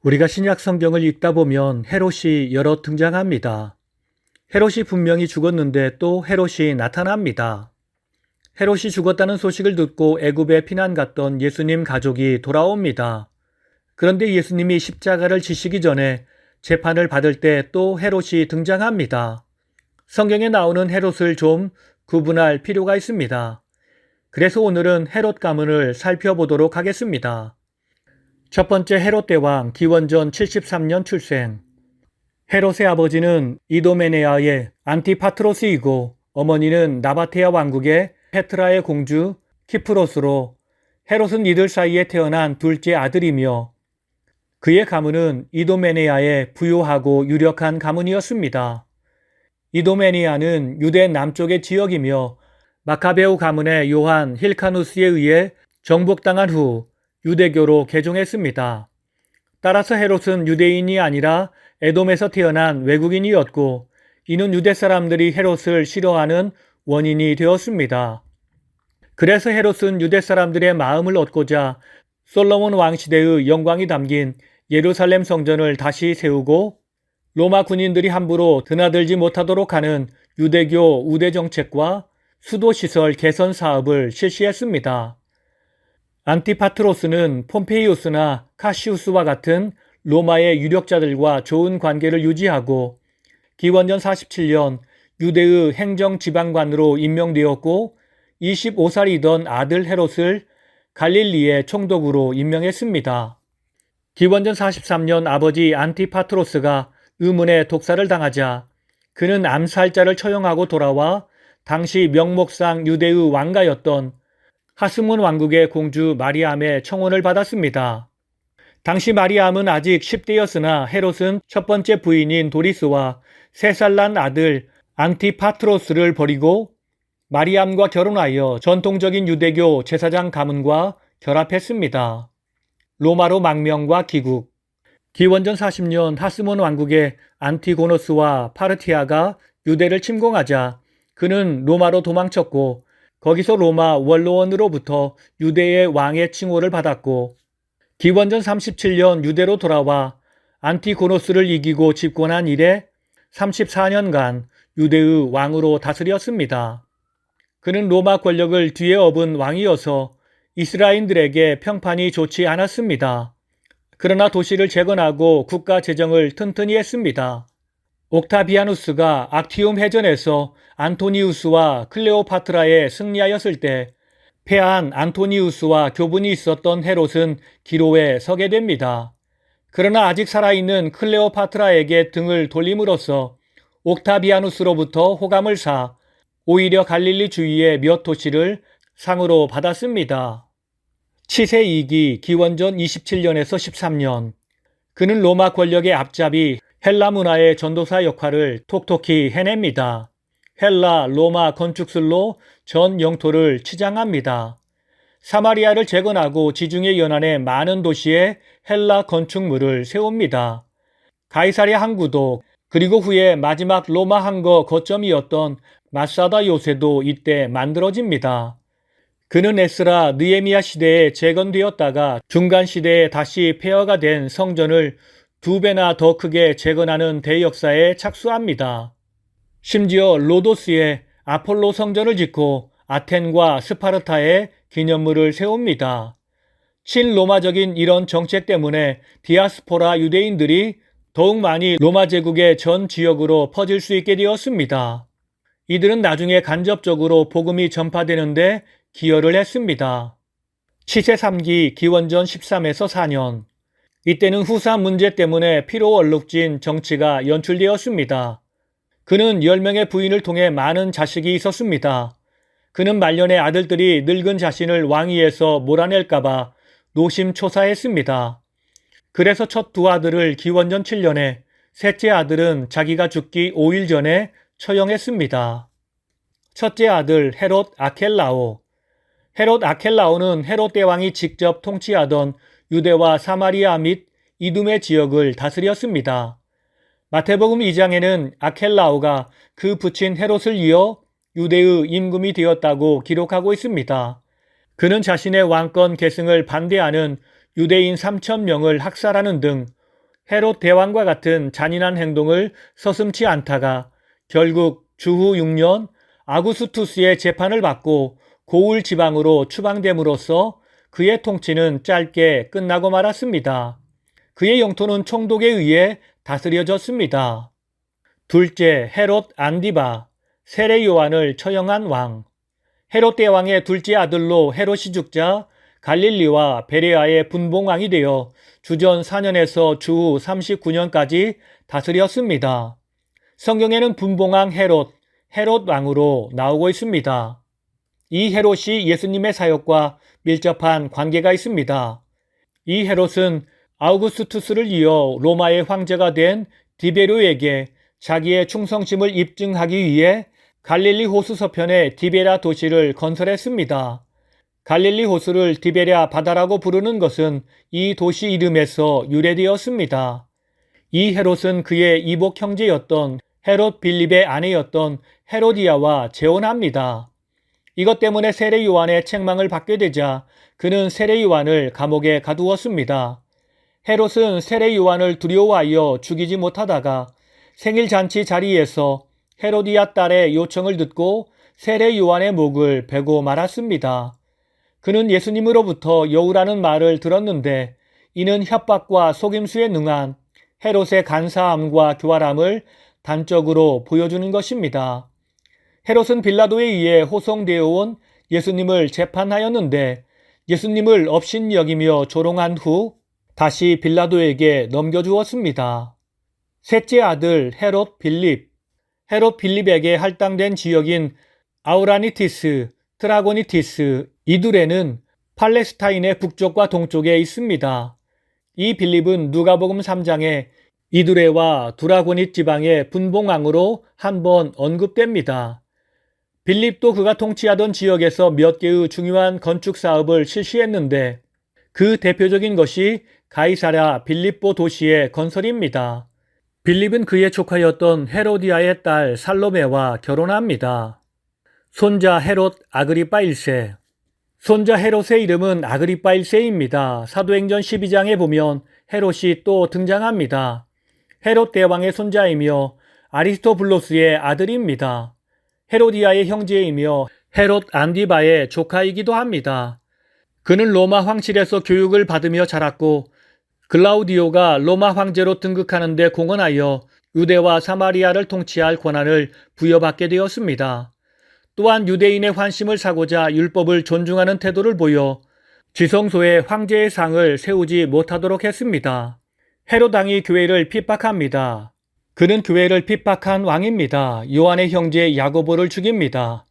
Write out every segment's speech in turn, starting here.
우리가 신약 성경을 읽다 보면 헤롯이 여러 등장합니다. 헤롯이 분명히 죽었는데 또 헤롯이 나타납니다. 헤롯이 죽었다는 소식을 듣고 애굽에 피난 갔던 예수님 가족이 돌아옵니다. 그런데 예수님이 십자가를 지시기 전에 재판을 받을 때 또 헤롯이 등장합니다. 성경에 나오는 헤롯을 좀 구분할 필요가 있습니다. 그래서 오늘은 헤롯 가문을 살펴보도록 하겠습니다. 첫 번째 헤롯 대왕 기원전 73년 출생. 헤롯의 아버지는 이도메네아의 안티파트로스이고 어머니는 나바테아 왕국의 페트라의 공주 키프로스로 헤롯은 이들 사이에 태어난 둘째 아들이며 그의 가문은 이도메네아의 부유하고 유력한 가문이었습니다. 이도메네아는 유대 남쪽의 지역이며 마카베오 가문의 요한 힐카누스에 의해 정복당한 후 유대교로 개종했습니다. 따라서 헤롯은 유대인이 아니라 에돔에서 태어난 외국인이었고 이는 유대 사람들이 헤롯을 싫어하는 원인이 되었습니다. 그래서 헤롯은 유대 사람들의 마음을 얻고자 솔로몬 왕 시대의 영광이 담긴 예루살렘 성전을 다시 세우고 로마 군인들이 함부로 드나들지 못하도록 하는 유대교 우대 정책과 수도시설 개선 사업을 실시했습니다. 안티파트로스는 폼페이우스나 카시우스와 같은 로마의 유력자들과 좋은 관계를 유지하고 기원전 47년 유대의 행정지방관으로 임명되었고 25살이던 아들 헤롯을 갈릴리의 총독으로 임명했습니다. 기원전 43년 아버지 안티파트로스가 의문의 독살을 당하자 그는 암살자를 처형하고 돌아와 당시 명목상 유대의 왕가였던 하스몬 왕국의 공주 마리암의 청혼을 받았습니다. 당시 마리암은 아직 10대였으나 헤롯은 첫 번째 부인인 도리스와 3살 난 아들 안티파트로스를 버리고 마리암과 결혼하여 전통적인 유대교 제사장 가문과 결합했습니다. 로마로 망명과 귀국. 기원전 40년 하스몬 왕국의 안티고노스와 파르티아가 유대를 침공하자 그는 로마로 도망쳤고 거기서 로마 원로원으로부터 유대의 왕의 칭호를 받았고 기원전 37년 유대로 돌아와 안티고노스를 이기고 집권한 이래 34년간 유대의 왕으로 다스렸습니다. 그는 로마 권력을 뒤에 업은 왕이어서 이스라엘인들에게 평판이 좋지 않았습니다. 그러나 도시를 재건하고 국가 재정을 튼튼히 했습니다. 옥타비아누스가 악티움 해전에서 안토니우스와 클레오파트라에 승리하였을 때 패한 안토니우스와 교분이 있었던 헤롯은 기로에 서게 됩니다. 그러나 아직 살아있는 클레오파트라에게 등을 돌림으로써 옥타비아누스로부터 호감을 사 오히려 갈릴리 주위의 몇 도시를 상으로 받았습니다. 치세 2기 기원전 27년에서 13년. 그는 로마 권력의 앞잡이 헬라 문화의 전도사 역할을 톡톡히 해냅니다. 헬라, 로마 건축술로 전 영토를 치장합니다. 사마리아를 재건하고 지중해 연안의 많은 도시에 헬라 건축물을 세웁니다. 가이사랴 항구도 그리고 후에 마지막 로마 항거 거점이었던 마사다 요새도 이때 만들어집니다. 그는 에스라 느헤미야 시대에 재건되었다가 중간 시대에 다시 폐허가 된 성전을 2배나 더 크게 재건하는 대역사에 착수합니다. 심지어 로도스에 아폴로 성전을 짓고 아텐과 스파르타에 기념물을 세웁니다. 친로마적인 이런 정책 때문에 디아스포라 유대인들이 더욱 많이 로마 제국의 전 지역으로 퍼질 수 있게 되었습니다. 이들은 나중에 간접적으로 복음이 전파되는데 기여를 했습니다. 치세 3기 기원전 13에서 4년. 이때는 후사 문제 때문에 피로 얼룩진 정치가 연출되었습니다. 그는 10명의 부인을 통해 많은 자식이 있었습니다. 그는 말년에 아들들이 늙은 자신을 왕위에서 몰아낼까봐 노심초사했습니다. 그래서 첫 2 아들을 기원전 7년에 셋째 아들은 자기가 죽기 5일 전에 처형했습니다. 첫째 아들 헤롯 아켈라오. 헤롯 아켈라오는 헤롯 대왕이 직접 통치하던 유대와 사마리아 및 이둠의 지역을 다스렸습니다. 마태복음 2장에는 아켈라오가 그 부친 헤롯을 이어 유대의 임금이 되었다고 기록하고 있습니다. 그는 자신의 왕권 계승을 반대하는 유대인 3,000명을 학살하는 등 헤롯 대왕과 같은 잔인한 행동을 서슴지 않다가 결국 주후 6년 아구스투스의 재판을 받고 고울 지방으로 추방됨으로써 그의 통치는 짧게 끝나고 말았습니다. 그의 영토는 총독에 의해 다스려졌습니다. 둘째, 헤롯 안디바, 세례 요한을 처형한 왕. 헤롯 대왕의 둘째 아들로 헤롯이 죽자 갈릴리와 베레아의 분봉왕이 되어 주전 4년에서 주후 39년까지 다스렸습니다. 성경에는 분봉왕 헤롯 왕으로 나오고 있습니다. 이 헤롯이 예수님의 사역과 밀접한 관계가 있습니다. 이 헤롯은 아우구스투스를 이어 로마의 황제가 된 디베료에게 자기의 충성심을 입증하기 위해 갈릴리 호수 서편에 디베랴 도시를 건설했습니다. 갈릴리 호수를 디베랴 바다라고 부르는 것은 이 도시 이름에서 유래되었습니다. 이 헤롯은 그의 이복 형제였던 헤롯 빌립의 아내였던 헤로디아와 재혼합니다. 이것 때문에 세례 요한의 책망을 받게 되자 그는 세례 요한을 감옥에 가두었습니다. 헤롯은 세례 요한을 두려워하여 죽이지 못하다가 생일 잔치 자리에서 헤로디아 딸의 요청을 듣고 세례 요한의 목을 베고 말았습니다. 그는 예수님으로부터 여우라는 말을 들었는데 이는 협박과 속임수에 능한 헤롯의 간사함과 교활함을 단적으로 보여주는 것입니다. 헤롯은 빌라도에 의해 호송되어 온 예수님을 재판하였는데 예수님을 업신여기며 조롱한 후 다시 빌라도에게 넘겨주었습니다. 셋째 아들 헤롯 빌립에게 할당된 지역인 아우라니티스, 트라고니티스, 이두레는 팔레스타인의 북쪽과 동쪽에 있습니다. 이 빌립은 누가복음 3장에 이두레와 두라고닛 지방의 분봉왕으로 한번 언급됩니다. 빌립도 그가 통치하던 지역에서 몇 개의 중요한 건축 사업을 실시했는데 그 대표적인 것이 가이사랴 빌립보 도시의 건설입니다. 빌립은 그의 조카였던 헤로디아의 딸 살로메와 결혼합니다. 손자 헤롯 아그리파 1세. 손자 헤롯의 이름은 아그리파 1세입니다. 사도행전 12장에 보면 헤롯이 또 등장합니다. 헤롯 대왕의 손자이며 아리스토블로스의 아들입니다. 헤로디아의 형제이며 헤롯 안디바의 조카이기도 합니다. 그는 로마 황실에서 교육을 받으며 자랐고 글라우디오가 로마 황제로 등극하는 데 공헌하여 유대와 사마리아를 통치할 권한을 부여받게 되었습니다. 또한 유대인의 환심을 사고자 율법을 존중하는 태도를 보여 지성소에 황제의 상을 세우지 못하도록 했습니다. 헤롯 왕이 교회를 핍박합니다. 그는 교회를 핍박한 왕입니다. 요한의 형제 야고보를 죽입니다.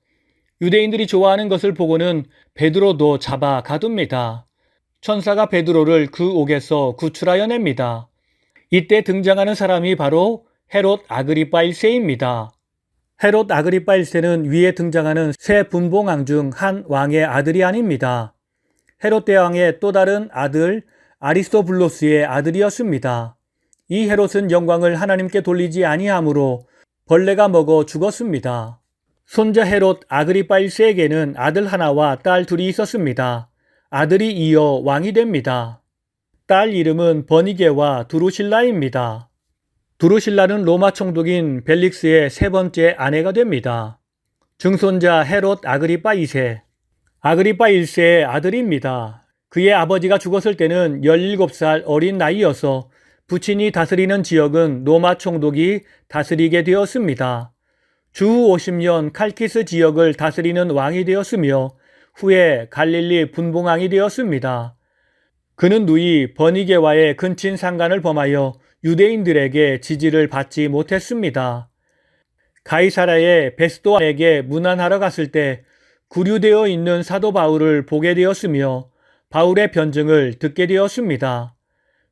유대인들이 좋아하는 것을 보고는 베드로도 잡아 가둡니다. 천사가 베드로를 그 옥에서 구출하여 냅니다. 이때 등장하는 사람이 바로 헤롯 아그리파 1세입니다. 헤롯 아그리파 1세는 위에 등장하는 세 분봉왕 중 한 왕의 아들이 아닙니다. 헤롯 대왕의 또 다른 아들 아리스토블로스의 아들이었습니다. 이 헤롯은 영광을 하나님께 돌리지 아니하므로 벌레가 먹어 죽었습니다. 손자 헤롯 아그리파 1세에게는 아들 하나와 딸 둘이 있었습니다. 아들이 이어 왕이 됩니다. 딸 이름은 버니게와 두루실라입니다. 두루실라는 로마 총독인 벨릭스의 세 번째 아내가 됩니다. 증손자 헤롯 아그리파 2세. 아그리파 1세의 아들입니다. 그의 아버지가 죽었을 때는 17살 어린 나이여서 부친이 다스리는 지역은 로마 총독이 다스리게 되었습니다. 주후 50년 칼키스 지역을 다스리는 왕이 되었으며 후에 갈릴리 분봉왕이 되었습니다. 그는 누이 버니게와의 근친 상간을 범하여 유대인들에게 지지를 받지 못했습니다. 가이사랴의 베스도아에게 문안하러 갔을 때 구류되어 있는 사도 바울을 보게 되었으며 바울의 변증을 듣게 되었습니다.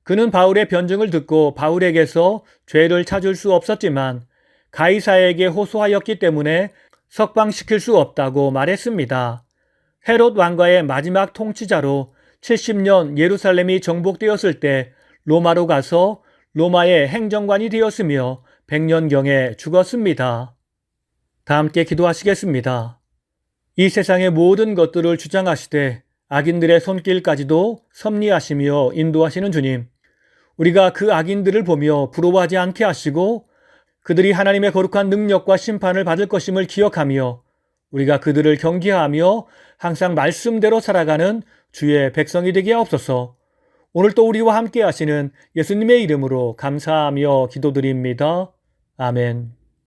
그는 바울의 변증을 듣고 바울에게서 죄를 찾을 수 없었지만 가이사에게 호소하였기 때문에 석방시킬 수 없다고 말했습니다. 헤롯 왕과의 마지막 통치자로 70년 예루살렘이 정복되었을 때 로마로 가서 로마의 행정관이 되었으며 100년경에 죽었습니다. 다 함께 기도하시겠습니다. 이 세상의 모든 것들을 주장하시되 악인들의 손길까지도 섭리하시며 인도하시는 주님, 우리가 그 악인들을 보며 부러워하지 않게 하시고 그들이 하나님의 거룩한 능력과 심판을 받을 것임을 기억하며 우리가 그들을 경계하며 항상 말씀대로 살아가는 주의 백성이 되게 하옵소서. 오늘 또 우리와 함께 하시는 예수님의 이름으로 감사하며 기도드립니다. 아멘.